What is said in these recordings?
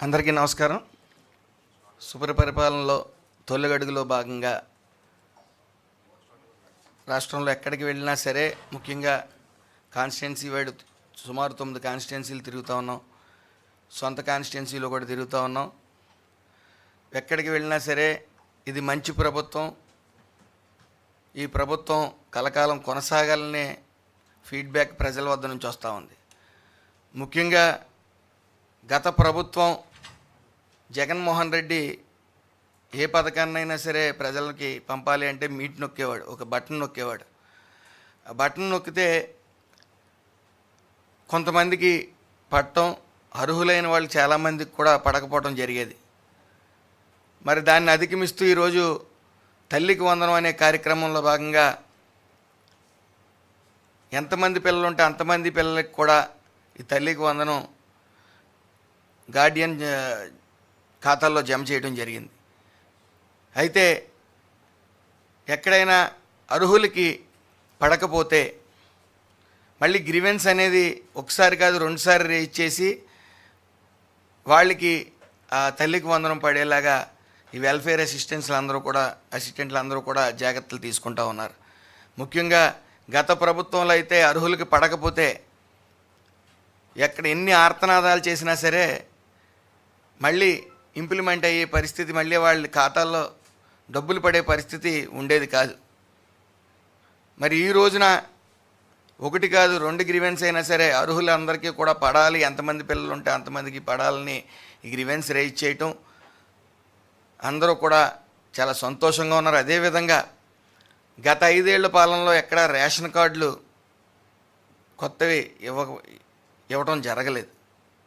అందరికీ నమస్కారం. సుపరిపాలనలో తొలిగడుగులో భాగంగా రాష్ట్రంలో ఎక్కడికి వెళ్ళినా సరే, ముఖ్యంగా కాన్స్టిట్యున్సీ వైడ్ సుమారు 9 కాన్స్టిట్యున్సీలు తిరుగుతూ ఉన్నాం. సొంత కాన్స్టిట్యున్సీలో కూడా తిరుగుతూ ఉన్నాం. ఎక్కడికి వెళ్ళినా సరే ఇది మంచి ప్రభుత్వం, ఈ ప్రభుత్వం కలకాలం కొనసాగాలనే ఫీడ్బ్యాక్ ప్రజల వద్ద నుంచి వస్తూ ఉంది. ముఖ్యంగా గత ప్రభుత్వం జగన్మోహన్ రెడ్డి ఏ పథకాన్నైనా సరే ప్రజలకి పంపాలి అంటే మీట్ నొక్కేవాడు, ఒక బటన్ నొక్కేవాడు. ఆ బటన్ నొక్కితే కొంతమందికి పడటం, అర్హులైన వాళ్ళు చాలామందికి కూడా పడకపోవడం జరిగేది. మరి దాన్ని అధిగమిస్తూ ఈరోజు తల్లికి వందనం అనే కార్యక్రమంలో భాగంగా ఎంతమంది పిల్లలు ఉంటే అంతమంది పిల్లలకి కూడా ఈ తల్లికి వందనం గార్డియన్ ఖాతాల్లో జమ చేయడం జరిగింది. అయితే ఎక్కడైనా అర్హులకి పడకపోతే మళ్ళీ గ్రీవెన్స్ అనేది ఒకసారి కాదు 2 సార్లు రేజ్ చేసి వాళ్ళకి ఆ తల్లికి వందనం పడేలాగా ఈ వెల్ఫేర్ అసిస్టెంట్లు అందరూ కూడా జాగ్రత్తలు తీసుకుంటూ ఉన్నారు. ముఖ్యంగా గత ప్రభుత్వంలో అయితే అర్హులకి పడకపోతే ఎక్కడ ఎన్ని ఆర్తనాదాలు చేసినా సరే మళ్ళీ ఇంప్లిమెంట్ అయ్యే పరిస్థితి, మళ్ళీ వాళ్ళ ఖాతాల్లో డబ్బులు పడే పరిస్థితి ఉండేది కాదు. మరి ఈ రోజున 1 కాదు 2 గ్రీవెన్స్ అయినా సరే అర్హులందరికీ కూడా పడాలి, ఎంతమంది పిల్లలు ఉంటే అంతమందికి పడాలని ఈ గ్రీవెన్స్ రైజ్ చేయటం అందరూ కూడా చాలా సంతోషంగా ఉన్నారు. అదేవిధంగా గత 5 ఏళ్ల పాలనలో ఎక్కడ రేషన్ కార్డులు కొత్తవి ఇవ్వటం జరగలేదు.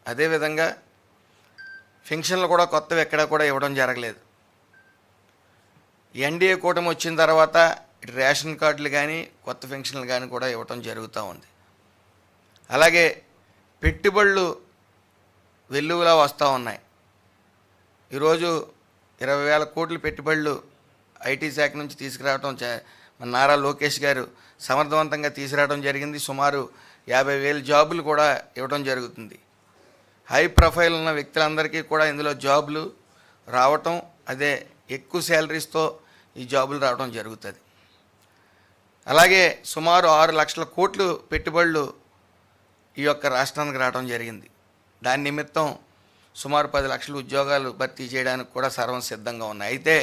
అదేవిధంగా పెన్షన్లు కూడా కొత్తవి ఎక్కడ కూడా ఇవ్వడం జరగలేదు. ఎన్డీఏ కూటమి వచ్చిన తర్వాత రేషన్ కార్డులు కానీ కొత్త పెన్షన్లు కానీ కూడా ఇవ్వటం జరుగుతూ ఉంది. అలాగే పెట్టుబడులు వెల్లువలా వస్తూ ఉన్నాయి. ఈరోజు 20,000 కోట్ల పెట్టుబడులు ఐటీ శాఖ నుంచి తీసుకురావడం మన నారా లోకేష్ గారు సమర్థవంతంగా తీసుకురావడం జరిగింది. సుమారు 50,000 జాబులు కూడా ఇవ్వడం జరుగుతుంది. హై ప్రొఫైల్ ఉన్న వ్యక్తులందరికీ కూడా ఇందులో జాబులు రావటం, అదే ఎక్కువ శాలరీస్తో ఈ జాబులు రావడం జరుగుతుంది. అలాగే సుమారు 6 లక్షల కోట్లు పెట్టుబడులు ఈ యొక్క రాష్ట్రానికి రావడం జరిగింది. దాని నిమిత్తం సుమారు 10 లక్షల ఉద్యోగాలు భర్తీ చేయడానికి కూడా సర్వం సిద్ధంగా ఉన్నాయి. అయితే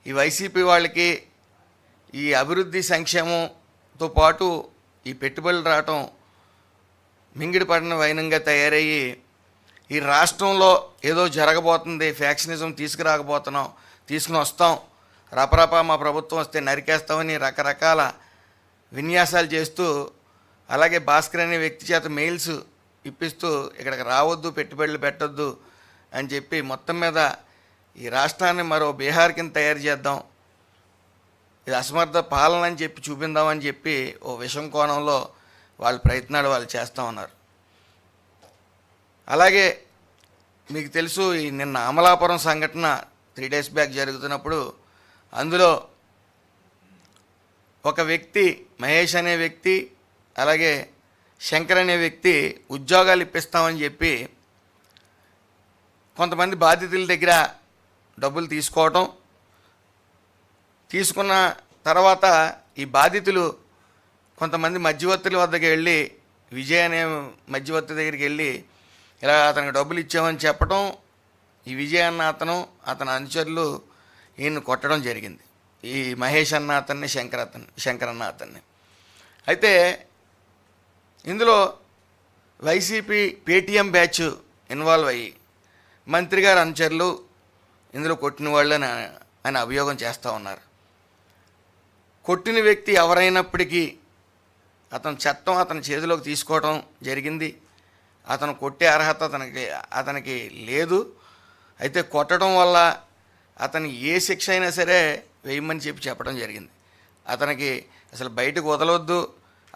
ఈ వైసీపీ వాళ్ళకి ఈ అభివృద్ధి సంక్షేమంతో పాటు ఈ పెట్టుబడులు రావటం మింగిడి పడిన వైనంగా తయారయ్యి ఈ రాష్ట్రంలో ఏదో జరగబోతుంది, ఫ్యాక్షనిజం తీసుకుని వస్తాం, రపరపా మా ప్రభుత్వం వస్తే నరికేస్తామని రకరకాల విన్యాసాలు చేస్తూ, అలాగే భాస్కర్ అనే వ్యక్తి చేత మెయిల్స్ ఇప్పిస్తూ ఇక్కడికి రావద్దు, పెట్టుబడులు పెట్టొద్దు అని చెప్పి మొత్తం మీద ఈ రాష్ట్రాన్ని మరో బీహార్ కింద తయారు చేద్దాం, ఇది అసమర్థ పాలన అని చెప్పి చూపిందామని చెప్పి ఓ విషం కోణంలో వాళ్ళ ప్రయత్నాలు వాళ్ళు చేస్తూ ఉన్నారు. అలాగే మీకు తెలుసు, ఈ నిన్న అమలాపురం సంఘటన 3 డేస్ బ్యాక్ జరుగుతున్నప్పుడు అందులో ఒక వ్యక్తి, మహేష్ అనే వ్యక్తి, అలాగే శంకర్ అనే వ్యక్తి ఉద్యోగాలు ఇప్పిస్తామని చెప్పి కొంతమంది బాధితుల దగ్గర డబ్బులు తీసుకున్న తర్వాత ఈ బాధితులు కొంతమంది మధ్యవర్తుల వద్దకు వెళ్ళి, విజయ్ అనే మధ్యవర్తి దగ్గరికి వెళ్ళి ఇలా అతనికి డబ్బులు ఇచ్చామని చెప్పడం, ఈ విజయ్ అన్న అతని అనుచరులు ఈయన్ని కొట్టడం జరిగింది. ఈ మహేష్ అన్న అతన్ని, శంకర్ అన్న అతన్ని. అయితే ఇందులో వైసీపీ పేటీఎం బ్యాచ్ ఇన్వాల్వ్ అయ్యి మంత్రి గారి అనుచరులు ఇందులో కొట్టిన వాళ్ళు అని అభియోగం చేస్తూ ఉన్నారు. కొట్టిన వ్యక్తి ఎవరైనప్పటికీ చట్టం అతని చేతిలోకి తీసుకోవడం జరిగింది. అతను కొట్టే అర్హత అతనికి లేదు. అయితే కొట్టడం వల్ల అతను ఏ శిక్ష అయినా సరే వేయమని చెప్పడం జరిగింది. అతనికి అసలు బయటకు వదలొద్దు,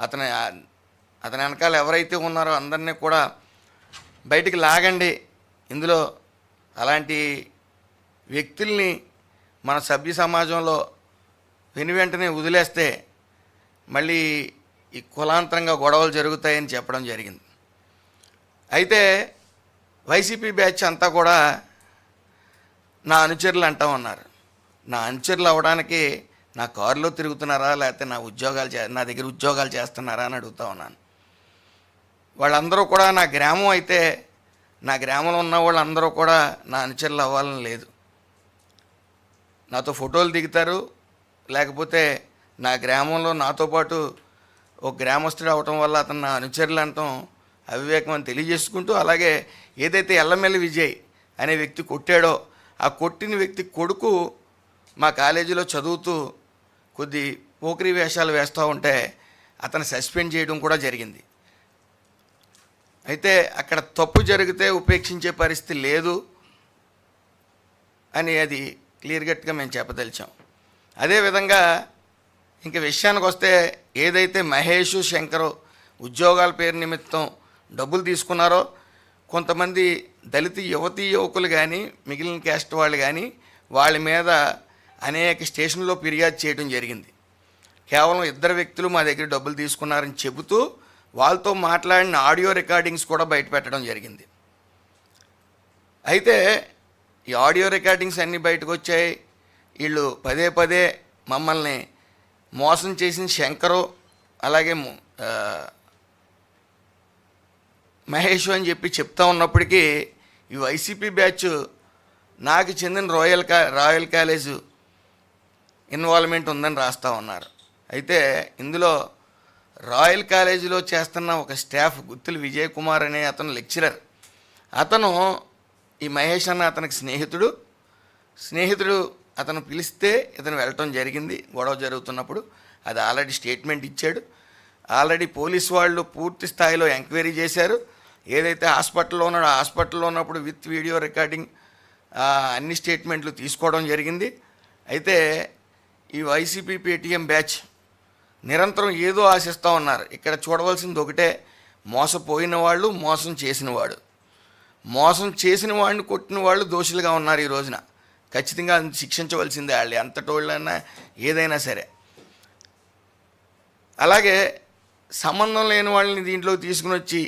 అతని వెనకాల ఎవరైతే ఉన్నారో అందరినీ కూడా బయటికి లాగండి. ఇందులో అలాంటి వ్యక్తుల్ని మన సభ్య సమాజంలో వెంటనే వదిలేస్తే మళ్ళీ ఈ కులాంతరంగా గొడవలు జరుగుతాయని చెప్పడం జరిగింది. అయితే వైసీపీ బ్యాచ్ అంతా కూడా నా అనుచరులు అంటూ ఉన్నారు. నా అనుచరులు అవ్వడానికి నా కారులో తిరుగుతున్నారా, లేకపోతే నా దగ్గర ఉద్యోగాలు చేస్తున్నారా అని అడుగుతూ ఉన్నాను. వాళ్ళందరూ కూడా నా గ్రామం అయితే నా గ్రామంలో ఉన్న వాళ్ళందరూ కూడా నా అనుచరులు అవ్వాలని లేదు. నాతో ఫోటోలు దిగుతారు, లేకపోతే నా గ్రామంలో నాతో పాటు ఒక గ్రామస్తుడు అవటం వల్ల అతను నా అనుచరులు అనటం అవివేకం అని తెలియజేసుకుంటూ, అలాగే ఏదైతే ఎల్లమెల్లి విజయ్ అనే వ్యక్తి కొట్టాడో ఆ కొట్టిన వ్యక్తి కొడుకు మా కాలేజీలో చదువుతూ కొద్ది పోకిరీ వేషాలు వేస్తూ ఉంటే అతను సస్పెండ్ చేయడం కూడా జరిగింది. అయితే అక్కడ తప్పు జరిగితే ఉపేక్షించే పరిస్థితి లేదు అని అది క్లియర్ కట్గా మేము చెప్పదలిచాం. అదేవిధంగా ఇంక విషయానికి వస్తే, ఏదైతే మహేష్ శంకరు ఉద్యోగాల పేరు నిమిత్తం డబ్బులు తీసుకున్నారో, కొంతమంది దళిత యువతీ యువకులు కానీ మిగిలిన క్యాస్ట్ వాళ్ళు కానీ వాళ్ళ మీద అనేక స్టేషన్లో ఫిర్యాదు చేయడం జరిగింది. కేవలం 2 వ్యక్తులు మా దగ్గర డబ్బులు తీసుకున్నారని చెబుతూ వాళ్ళతో మాట్లాడిన ఆడియో రికార్డింగ్స్ కూడా బయట పెట్టడం జరిగింది. అయితే ఈ ఆడియో రికార్డింగ్స్ అన్నీ బయటకు వచ్చాయి. వీళ్ళు పదే పదే మమ్మల్ని మోసం చేసిన శంకరు అలాగే మహేష్ అని చెప్పి చెప్తా ఉన్నప్పటికీ ఈ వైసీపీ బ్యాచ్ నాకు చెందిన రాయల్ కాలేజ్ ఇన్వాల్వ్మెంట్ ఉందని రాస్తూ ఉన్నారు. అయితే ఇందులో రాయల్ కాలేజీలో చేస్తున్న ఒక స్టాఫ్ గుత్తులు విజయ్ కుమార్ అనే అతను లెక్చరర్. అతను ఈ మహేష్ అన్న అతనికి స్నేహితుడు అతను పిలిస్తే ఇతను వెళ్ళటం జరిగింది. గొడవ జరుగుతున్నప్పుడు అది ఆల్రెడీ స్టేట్మెంట్ ఇచ్చాడు. ఆల్రెడీ పోలీసు వాళ్ళు పూర్తి స్థాయిలో ఎంక్వైరీ చేశారు. ఏదైతే హాస్పిటల్లో ఉన్నాడో హాస్పిటల్లో ఉన్నప్పుడు విత్ వీడియో రికార్డింగ్ అన్ని స్టేట్మెంట్లు తీసుకోవడం జరిగింది. అయితే ఈ వైసీపీ పేటీఎం బ్యాచ్ నిరంతరం ఏదో ఆశిస్తూ ఉన్నారు. ఇక్కడ చూడవలసింది ఒకటే, మోసపోయిన వాళ్ళు, మోసం చేసిన వాడిని కొట్టిన వాళ్ళు దోషులుగా ఉన్నారు. ఈ రోజున ఖచ్చితంగా శిక్షించవలసిందే వాళ్ళు, ఎంతటోళ్ళైనా ఏదైనా సరే. అలాగే సంబంధం లేని వాళ్ళని దీంట్లోకి తీసుకుని వచ్చి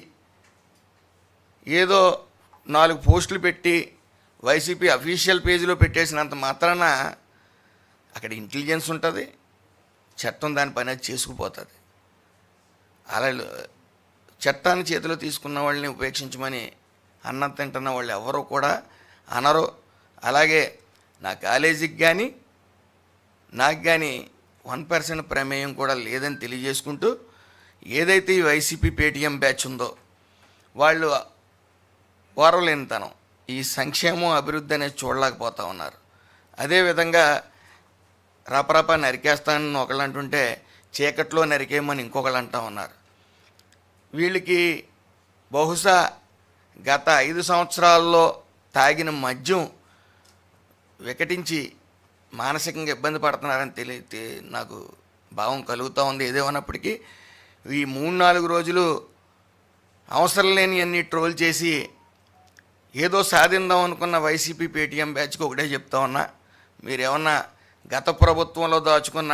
ఏదో 4 పోస్టులు పెట్టి వైసీపీ అఫీషియల్ పేజీలో పెట్టేసినంత మాత్రాన అక్కడ ఇంటెలిజెన్స్ ఉంటుంది, చట్టం దాని పని అది చేసుకుపోతుంది. అలా చట్టాన్ని చేతిలో తీసుకున్న వాళ్ళని ఉపేక్షించమని అన్నం తింటున్న వాళ్ళు ఎవరో కూడా అనరు. అలాగే నా కాలేజీకి కానీ నాకు కానీ 1% ప్రమేయం కూడా లేదని తెలియజేసుకుంటూ, ఏదైతే ఈ వైసీపీ పేటీఎం బ్యాచ్ ఉందో వాళ్ళు ఓరలేనితనం, ఈ సంక్షేమం అభివృద్ధి అనేది చూడలేకపోతూ ఉన్నారు. అదేవిధంగా రపరప నరికేస్తానని ఒకళ్ళు అంటుంటే చీకట్లో నరికేయమని ఇంకొకళ్ళు అంటూ ఉన్నారు. వీళ్ళకి బహుశా గత 5 సంవత్సరాల్లో తాగిన మద్యం వికటించి మానసికంగా ఇబ్బంది పడుతున్నారని నాకు భావం కలుగుతూ ఉంది. ఏదేమన్నప్పటికీ ఈ 3-4 రోజులు అవసరం లేని అన్ని ట్రోల్ చేసి ఏదో సాధిందాం అనుకున్న వైసీపీ పేటీఎం బ్యాచ్కి ఒకటే చెప్తా ఉన్నా, మీరేమన్నా గత ప్రభుత్వంలో దాచుకున్న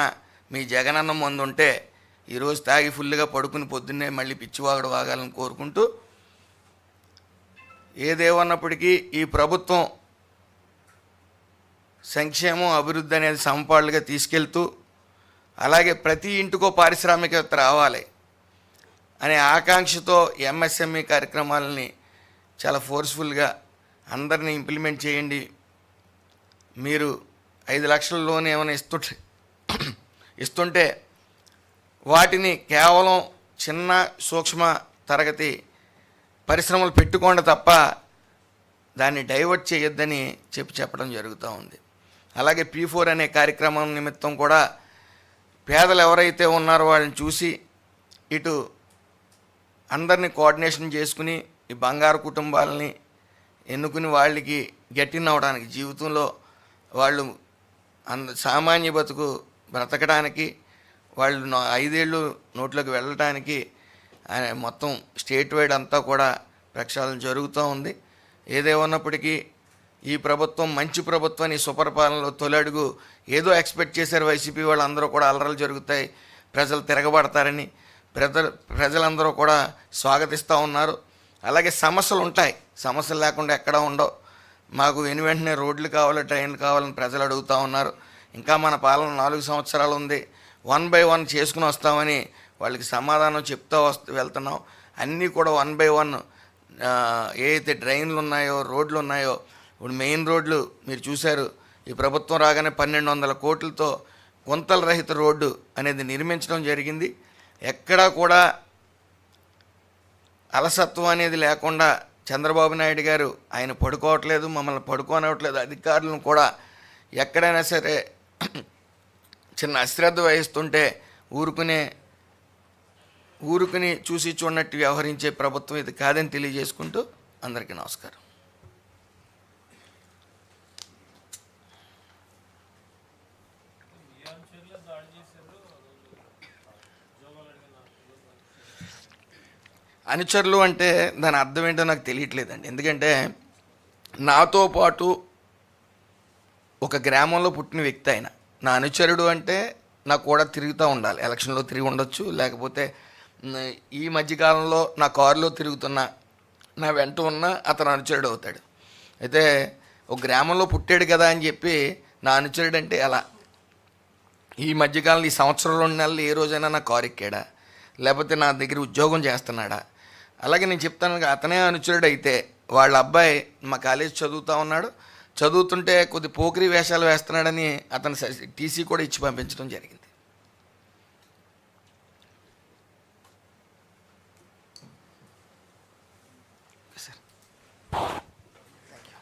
మీ జగనన్న మందు ఉంటే ఈరోజు తాగి ఫుల్గా పడుకుని పొద్దున్నే మళ్ళీ పిచ్చివాగుడు వాగాలని కోరుకుంటూ, ఏదేమన్నప్పటికీ ఈ ప్రభుత్వం సంక్షేమం అభివృద్ధి అనేది సమపాళ్ళుగా తీసుకెళ్తూ, అలాగే ప్రతి ఇంటికో పారిశ్రామికవేత్త రావాలి అనే ఆకాంక్షతో ఎంఎస్ఎంఈ కార్యక్రమాలని చాలా ఫోర్స్ఫుల్గా అందరినీ ఇంప్లిమెంట్ చేయండి. మీరు 5 లక్షల లోన్ ఏమైనా ఇస్తుంటే వాటిని కేవలం చిన్న సూక్ష్మ తరగతి పరిశ్రమలు పెట్టుకోండి తప్ప దాన్ని డైవర్ట్ చేయొద్దని చెప్పడం జరుగుతూ ఉంది. అలాగే P4 అనే కార్యక్రమం నిమిత్తం కూడా పేదలు ఎవరైతే ఉన్నారో వాళ్ళని చూసి ఇటు అందరినీ కోఆర్డినేషన్ చేసుకుని ఈ బంగారు కుటుంబాలని ఎన్నుకుని వాళ్ళకి గట్టిన అవడానికి, జీవితంలో వాళ్ళు సామాన్య బతుకు బ్రతకడానికి, వాళ్ళు 5 ఏళ్ళు నోట్లోకి వెళ్ళడానికి మొత్తం స్టేట్ వైడ్ అంతా కూడా ప్రక్షాళన జరుగుతూ ఉంది. ఏదేమన్నప్పటికీ ఈ ప్రభుత్వం మంచి ప్రభుత్వాన్ని సుపరిపాలనలో తొలి అడుగు ఏదో ఎక్స్పెక్ట్ చేశారు వైసీపీ వాళ్ళందరూ కూడా, అలరలు జరుగుతాయి, ప్రజలు తిరగబడతారని ప్రజలందరూ కూడా స్వాగతిస్తూ ఉన్నారు. అలాగే సమస్యలు ఉంటాయి, సమస్యలు లేకుండా ఎక్కడ ఉండవు. మాకు వెంటనే రోడ్లు కావాలి, ట్రైన్లు కావాలని ప్రజలు అడుగుతూ ఉన్నారు. ఇంకా మన పాలన 4 సంవత్సరాలు ఉంది, 1 బై 1 చేసుకుని వస్తామని వాళ్ళకి సమాధానం చెప్తూ వెళ్తున్నాం. అన్నీ కూడా 1 బై 1 ఏదైతే డ్రైన్లు ఉన్నాయో, రోడ్లు ఉన్నాయో, ఇప్పుడు మెయిన్ రోడ్లు మీరు చూశారు, ఈ ప్రభుత్వం రాగానే 1200 కోట్లతో గుంతల రహిత రోడ్డు అనేది నిర్మించడం జరిగింది. ఎక్కడా కూడా అలసత్వం అనేది లేకుండా చంద్రబాబు నాయుడు గారు ఆయన పడుకోవట్లేదు, మమ్మల్ని పడుకోనివ్వట్లేదు. అధికారులను కూడా ఎక్కడైనా సరే చిన్న అశ్రద్ధ వహిస్తుంటే ఊరుకుని చూసి చూడనట్టు వ్యవహరించే ప్రభుత్వం ఇది కాదని తెలియజేసుకుంటూ అందరికీ నమస్కారం. అనుచరులు అంటే దాని అర్థం ఏంటో నాకు తెలియట్లేదండి. ఎందుకంటే నాతో పాటు ఒక గ్రామంలో పుట్టిన వ్యక్తి ఆయన నా అనుచరుడు అంటే నాకు కూడా తిరుగుతూ ఉండాలి. ఎలక్షన్లో తిరిగి ఉండొచ్చు, లేకపోతే ఈ మధ్యకాలంలో నా కారులో తిరుగుతున్న నా వెంట ఉన్న అతను అనుచరుడు అవుతాడు. అయితే ఒక గ్రామంలో పుట్టాడు కదా అని చెప్పి నా అనుచరుడు అంటే ఎలా? ఈ మధ్యకాలంలో ఈ సంవత్సరంలో 2 నెలలు ఏ రోజైనా నా కారు ఎక్కాడా, లేకపోతే నా దగ్గర ఉద్యోగం చేస్తున్నాడా? అలాగే నేను చెప్తాను, అతనే అనుచరుడు అయితే వాళ్ళ అబ్బాయి మా కాలేజ్ చదువుతూ ఉన్నాడు, చదువుతుంటే కొద్ది పోకిరి వేషాలు వేస్తున్నాడని అతను టీసీ కూడా ఇచ్చి పంపించడం జరిగింది.